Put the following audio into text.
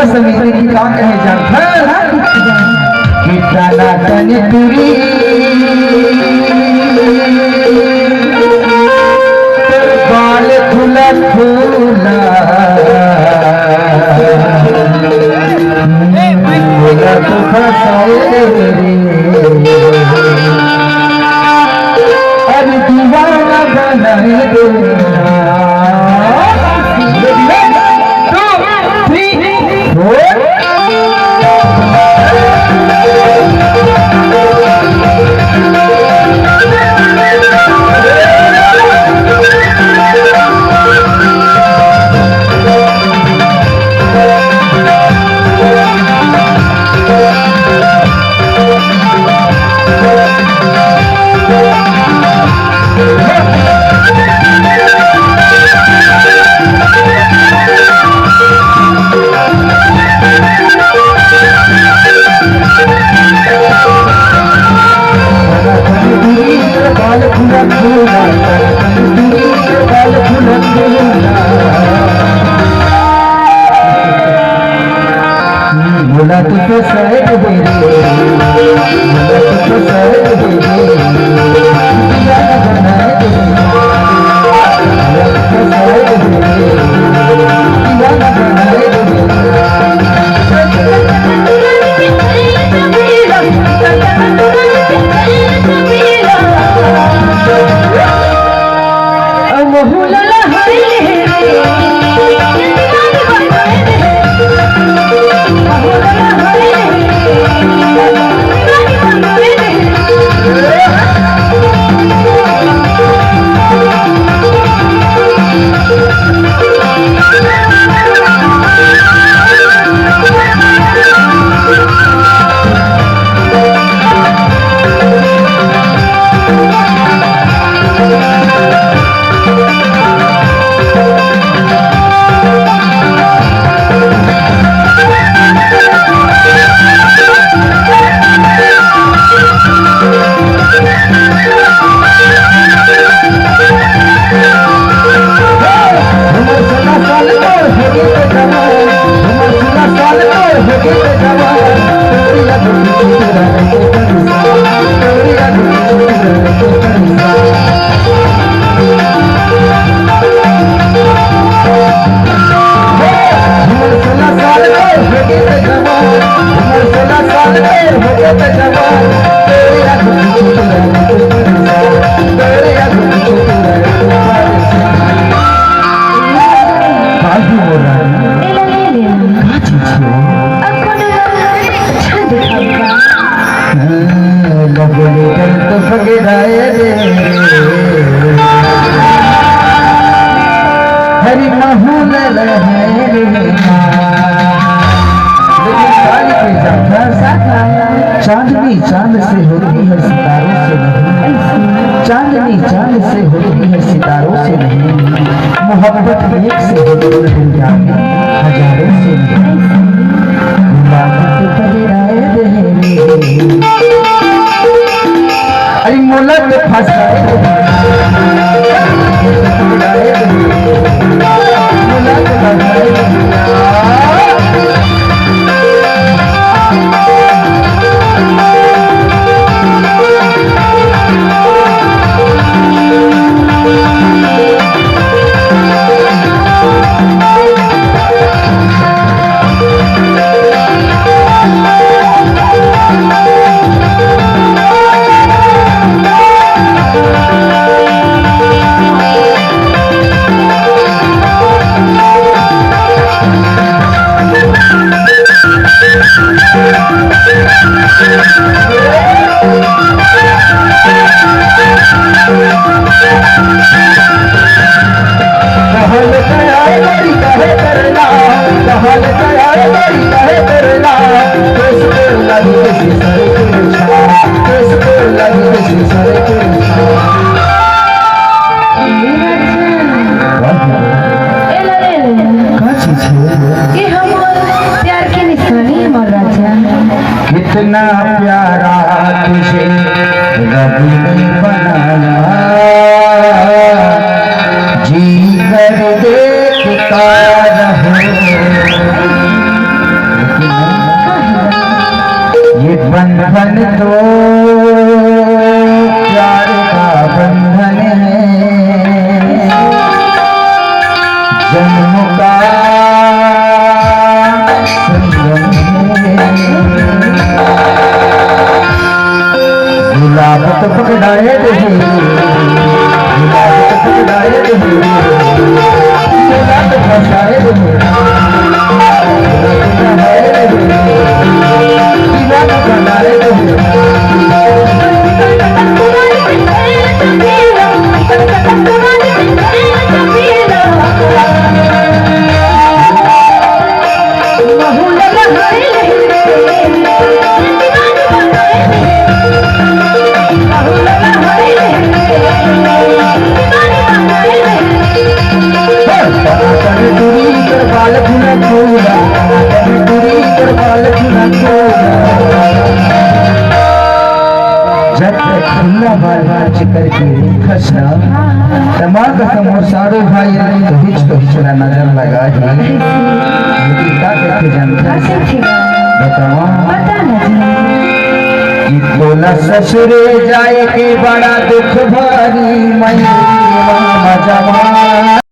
बोला समिति की का कहे जान कि टाना तन तुरी बाल खुला खुला बोला तो फसाए रे अरे दीवाना बनाए देना बोला तुझे साइड दे बोला तुझे साइड दे दीवाना बनाए दे बोला तुझे साइड दे दीवाना बनाए हरी महूल चांदनी चांद से होती है सितारों से नहीं चांदनी चांद से होती है सितारों से नहीं मोहब्बत एक से होती है दुनिया में हजारों से नहीं अरे मोला में फंसाए कितना प्यारा तुझे रब ने बनाया, जी कर देखता रहो तमाम समोर सारो भाई तो हिचरा नजर लगा ही क्या कहते जानते बताओ कि तोला ससुरे जाए के बड़ा दुख भारी मैं